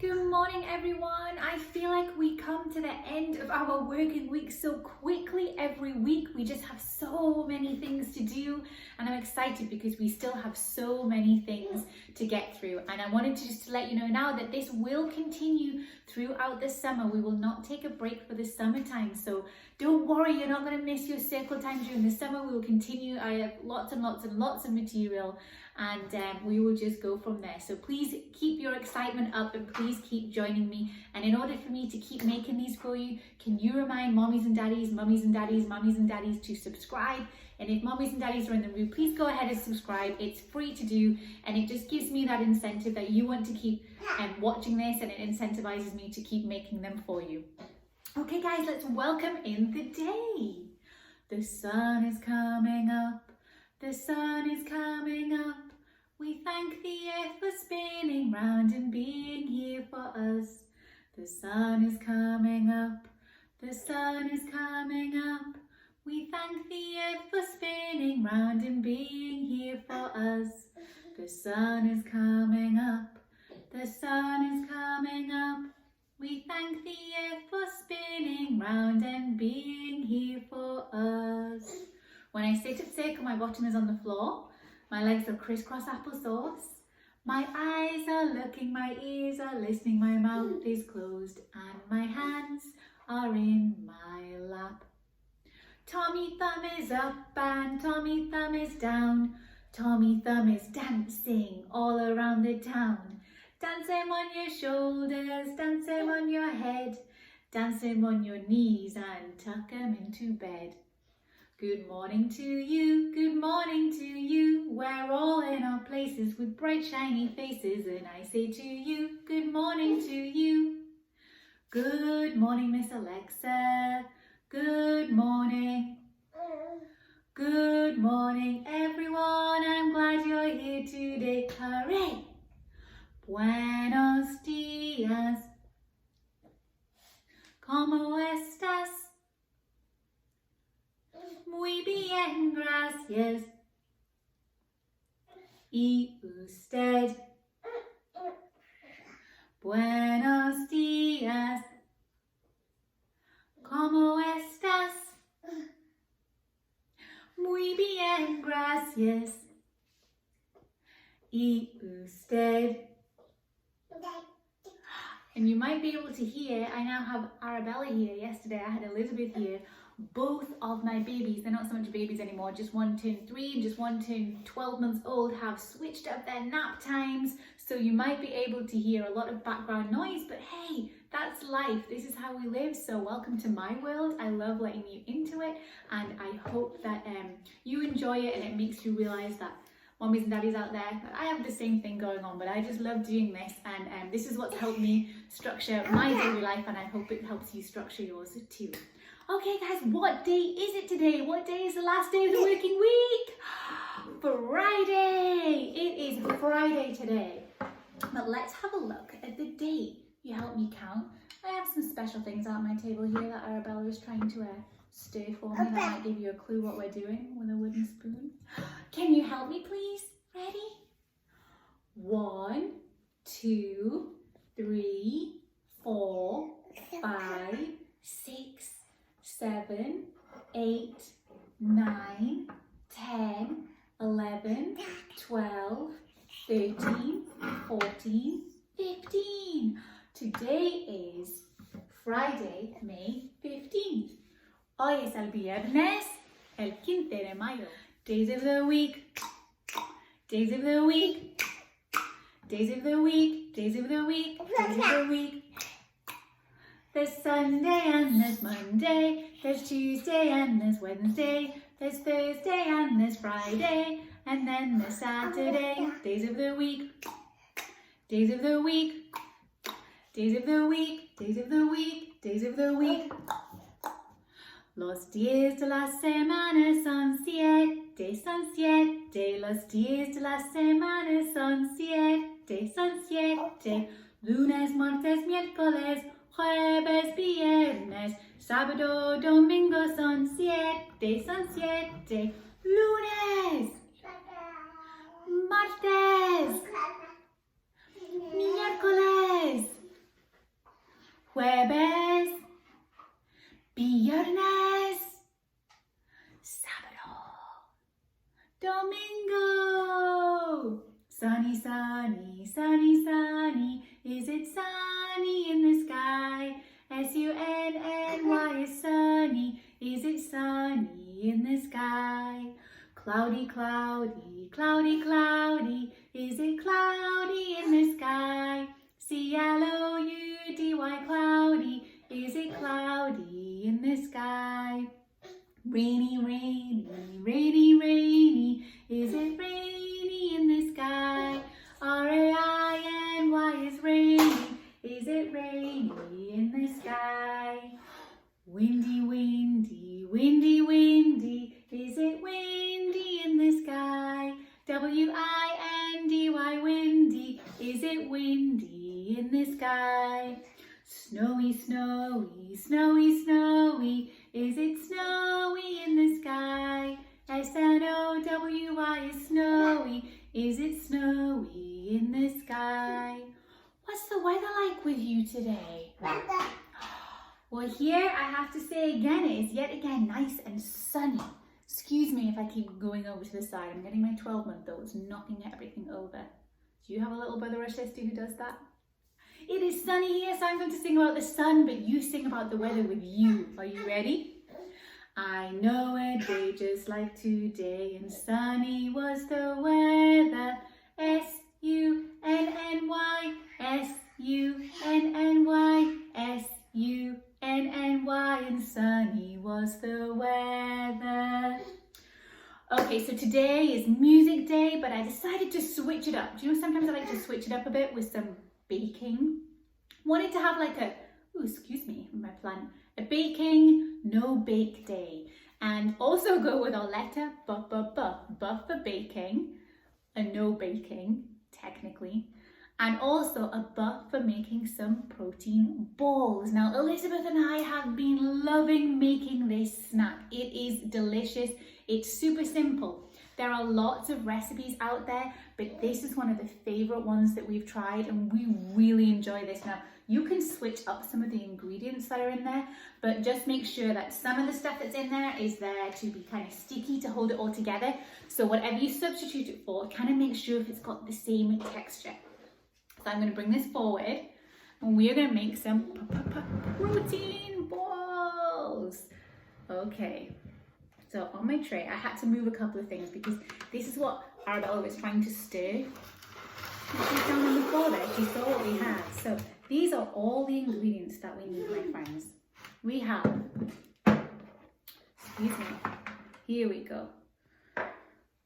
Good morning, everyone. I feel like we come to the end of our working week so quickly every week. We just have so many things to do, and I'm excited because we still have so many things to get through. And I wanted to just let you know now that this will continue throughout the summer. We will not take a break for the summertime, so don't worry, you're not going to miss your circle time during the summer. We will continue. I have lots and lots and lots of material, and we will just go from there. So please keep your excitement up and please keep joining me. And in order for me to keep making these for you, can you remind mommies and daddies, mummies and daddies, mummies and daddies to subscribe? And if mommies and daddies are in the room, please go ahead and subscribe. It's free to do, and it just gives me that incentive that you want to keep watching this, and it incentivizes me to keep making them for you. Okay guys, let's welcome in the day. The sun is coming up, the sun is coming up. We thank the earth for spinning round and being here for us. The sun is coming up, the sun is coming up. We thank the earth for spinning round and being here for us. The sun is coming up, the sun is coming up. We thank the earth for spinning round and being here for us. When I sit up circle, my bottom is on the floor. My legs are crisscross applesauce. My eyes are looking, my ears are listening, my mouth is closed, and my hands are in my lap. Tommy thumb is up and Tommy thumb is down. Tommy thumb is dancing all around the town. Dancing on your shoulders, dancing on your head, dancing on your knees and tuck 'em into bed. Good morning to you, good morning to you. We're all in our places with bright shiny faces, and I say to you, good morning to you. Good morning, Miss Alexa. Good morning. Good morning, everyone. I'm glad you're here today. Hooray! Buenos días. ¿Cómo estás? Muy bien, gracias. ¿Y usted? Buenos días. ¿Cómo estás? Muy bien, gracias. ¿Y usted? And you might be able to hear, I now have Arabella here. Yesterday I had Elizabeth here. Both of my babies, they're not so much babies anymore, just one turned 3 and just one turned 12 months old, have switched up their nap times. So you might be able to hear a lot of background noise, but hey, that's life. This is how we live. So welcome to my world. I love letting you into it, and I hope that you enjoy it and it makes you realize that mommies and daddies out there, I have the same thing going on, but I just love doing this, and this is what's helped me structure my daily life, and I hope it helps you structure yours too. Okay guys, what day is it today? What day is the last day of the working week? Friday! It is Friday today. But let's have a look at the date. You help me count. I have some special things on my table here that Arabella is trying to stir for me. That might give you a clue what we're doing with a wooden spoon. Can you help me please? Ready? 1, 2, 3, 4, 5, 6, 7, 8, 9, 10, 11, 12, 13, 14, 15. Today is Friday, May 15th. Hoy es el viernes, el 15 de mayo. Days of the week, days of the week, days of the week, days of the week, days of the week. There's Sunday and there's Monday, there's Tuesday and there's Wednesday, there's Thursday and there's Friday, and then there's Saturday. Days of the week, days of the week, days of the week, days of the week, days of the week. Los días de la semana son 7, son 7. Los días de la semana son 7, son 7. Lunes, martes, miércoles, jueves, viernes, sábado, domingo son 7, son 7. Lunes, martes, miércoles, Jueves, viernes, sábado, domingo. Sunny, sunny, sunny, sunny. Is it sunny in the sky? S-U-N-N-Y is sunny. Is it sunny in the sky? Cloudy, cloudy, cloudy, cloudy. Is it cloudy in the sky? C-L-O-U-D-Y, cloudy. Is it cloudy in the sky? Rainy, rainy, rainy, rainy. Is it rainy in the sky? R-A-I-N-Y is rainy. Is it rainy in the sky? Windy, windy, windy, windy. Is it windy in the sky? W-I-N-D-Y, windy. Is it windy in the sky? Snowy, snowy, snowy, snowy. Is it snowy in the sky? S-N-O-W-Y is snowy. Is it snowy in the sky? What's the weather like with you today? Well, here I have to say again, it is yet again nice and sunny. Excuse me if I keep going over to the side. I'm getting my 12-month-old knocking everything over. Do you have a little brother or sister who does that? It is sunny here, so I'm going to sing about the sun, but you sing about the weather with you. Are you ready? I know a day just like today, and sunny was the weather. S-U-N-N-Y, S-U-N-N-Y, S-U-N-N-Y, and sunny was the weather. Okay, so today is music day, but I decided to switch it up. Do you know, sometimes I like to switch it up a bit with some baking. Wanted to have like a, excuse me, my plant, a baking, no bake day. And also go with our letter, B for baking, a no baking, technically. And also a B for making some protein balls. Now, Elizabeth and I have been loving making this snack. It is delicious. It's super simple. There are lots of recipes out there, but this is one of the favorite ones that we've tried, and we really enjoy this. Now, you can switch up some of the ingredients that are in there, but just make sure that some of the stuff that's in there is there to be kind of sticky to hold it all together. So whatever you substitute it for, kind of make sure if it's got the same texture. So I'm going to bring this forward, and we're going to make some protein balls. Okay. So on my tray, I had to move a couple of things because this is what Arabella was trying to stir. She's down on the floor there, she saw what we had. So these are all the ingredients that we need, my friends. We have, excuse me, here we go.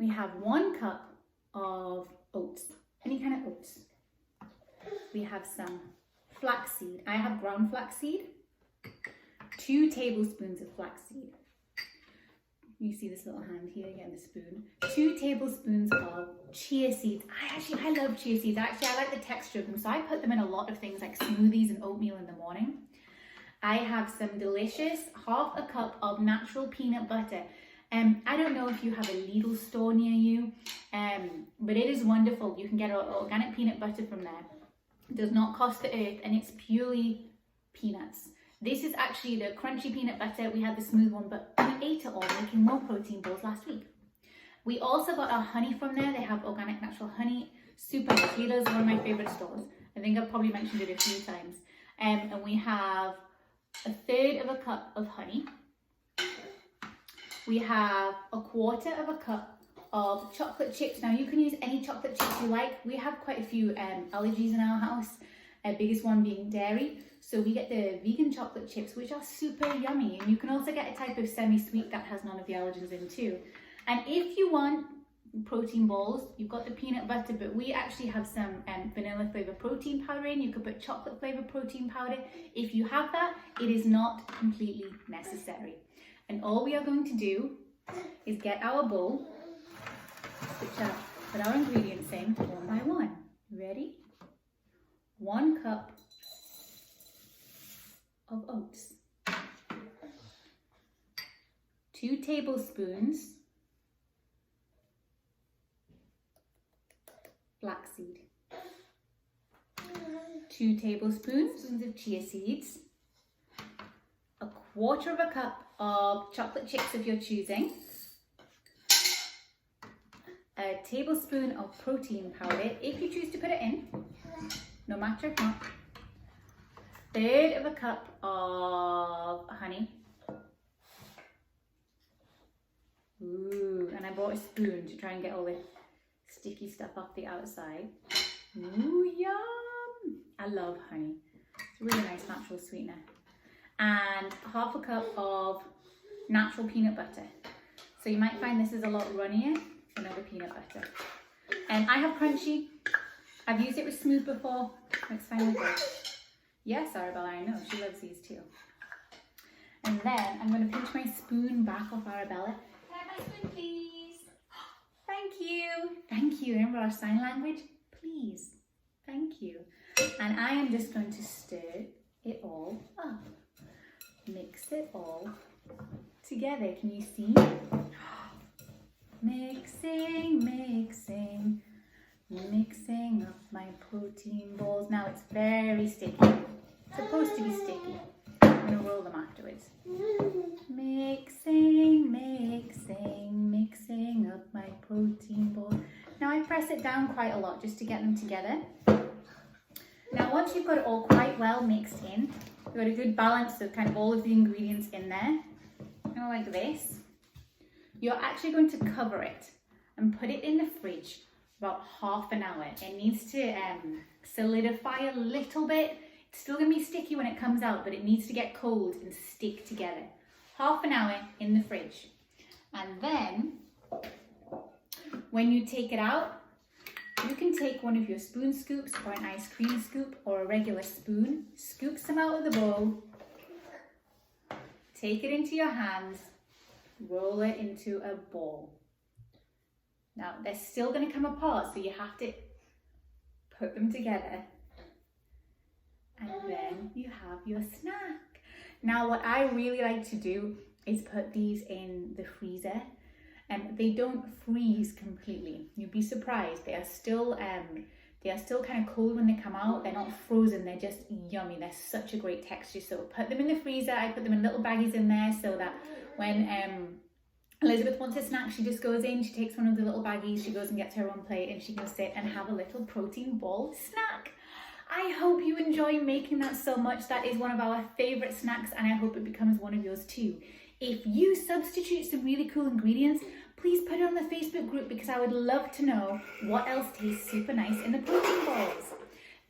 We have 1 cup of oats, any kind of oats. We have some flaxseed. I have ground flaxseed, 2 tablespoons of flaxseed. You see this little hand here, again, the spoon. 2 tablespoons of chia seeds. I love chia seeds. Actually, I like the texture of them, so I put them in a lot of things like smoothies and oatmeal in the morning. I have some delicious 1/2 cup of natural peanut butter. I don't know if you have a Lidl store near you, but it is wonderful. You can get organic peanut butter from there. It does not cost the earth, and it's purely peanuts. This is actually the crunchy peanut butter. We had the smooth one, but we ate it all, making more protein balls last week. We also got our honey from there. They have organic natural honey. Super nice. Lidl is one of my favorite stores. I think I've probably mentioned it a few times. And we have 1/3 cup of honey. We have 1/4 cup of chocolate chips. Now you can use any chocolate chips you like. We have quite a few allergies in our house. Biggest one being dairy. So we get the vegan chocolate chips, which are super yummy. And you can also get a type of semi-sweet that has none of the allergens in too. And if you want protein balls, you've got the peanut butter, but we actually have some vanilla flavor protein powder in. You could put chocolate flavor protein powder. If you have that, it is not completely necessary. And all we are going to do is get our bowl, put our ingredients in one by one. Ready? 1 cup of oats, 2 tablespoons flaxseed, 2 tablespoons of chia seeds, 1/4 cup of chocolate chips of your choosing, a tablespoon of protein powder if you choose to put it in, no matter if not, 1/3 cup of honey. Ooh, and I bought a spoon to try and get all the sticky stuff off the outside. Ooh, yum! I love honey. It's a really nice natural sweetener. And 1/2 cup of natural peanut butter. So you might find this is a lot runnier than other peanut butter. And I have crunchy. I've used it with smooth before. It's fine with it. Yes, Arabella, I know. She loves these too. And then I'm going to pinch my spoon back off Arabella. Can I have my spoon, please? Thank you. Thank you. Remember our sign language? Please. Thank you. And I am just going to stir it all up. Mix it all together. Can you see? Mixing, mixing, mixing up my protein balls. Now it's very sticky. It's supposed to be sticky. I'm going to roll them afterwards. Mixing, mixing, mixing up my protein balls. Now I press it down quite a lot just to get them together. Now once you've got it all quite well mixed in, you've got a good balance of kind of all of the ingredients in there, like this, you're actually going to cover it and put it in the fridge about 1/2 hour. It needs to solidify a little bit. It's still going to be sticky when it comes out, but it needs to get cold and stick together. 1/2 hour in the fridge. And then when you take it out, you can take one of your spoon scoops or an ice cream scoop or a regular spoon, scoop some out of the bowl, take it into your hands, roll it into a ball. Now they're still going to come apart, so you have to put them together. And then you have your snack. Now what I really like to do is put these in the freezer. They don't freeze completely. You'd be surprised. They are still kind of cold when they come out. They're not frozen. They're just yummy. They're such a great texture. So put them in the freezer. I put them in little baggies in there so that when Elizabeth wants a snack, she just goes in, she takes one of the little baggies, she goes and gets her own plate, and she can sit and have a little protein ball snack. I hope you enjoy making that so much. That is one of our favourite snacks, and I hope it becomes one of yours too. If you substitute some really cool ingredients, please put it on the Facebook group because I would love to know what else tastes super nice in the protein balls.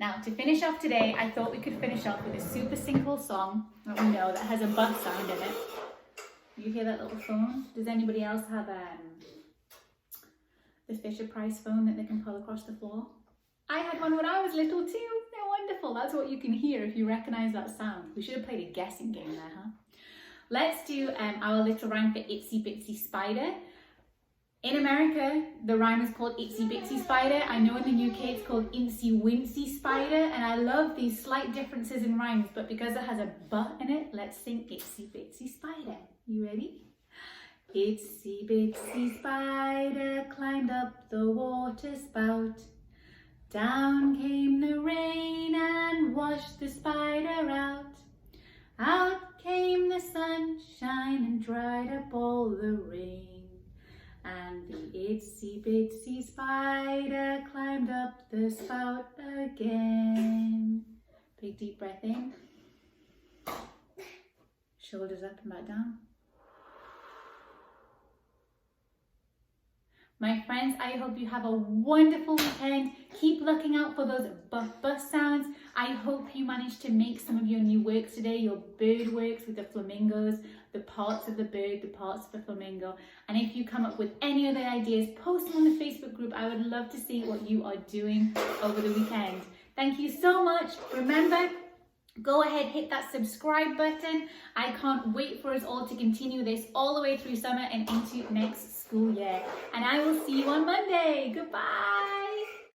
Now, to finish off today, I thought we could finish off with a super simple song that we know that has a buzz sound in it. You hear that little phone? Does anybody else have the Fisher Price phone that they can pull across the floor? I had one when I was little too. They're wonderful. That's what you can hear if you recognise that sound. We should have played a guessing game there, huh? Let's do our little rhyme for Itsy Bitsy Spider. In America, the rhyme is called Itsy Bitsy Spider. I know in the UK it's called Incy Wincy Spider, and I love these slight differences in rhymes, but because it has a but in it, let's sing Itsy Bitsy Spider. You ready? Itsy Bitsy Spider climbed up the water spout. Down came the rain and washed the spider out. Out came the sunshine and dried up all the rain. And the itsy bitsy spider climbed up the spout again. Big deep breath in. Shoulders up and back down. My friends, I hope you have a wonderful weekend. Keep looking out for those bus sounds. I hope you managed to make some of your new works today, your bird works with the flamingos, the parts of the bird, the parts of the flamingo. And if you come up with any other ideas, post them on the Facebook group. I would love to see what you are doing over the weekend. Thank you so much. Remember, go ahead, hit that subscribe button. I can't wait for us all to continue this all the way through summer and into next school year. And I will see you on Monday. Goodbye.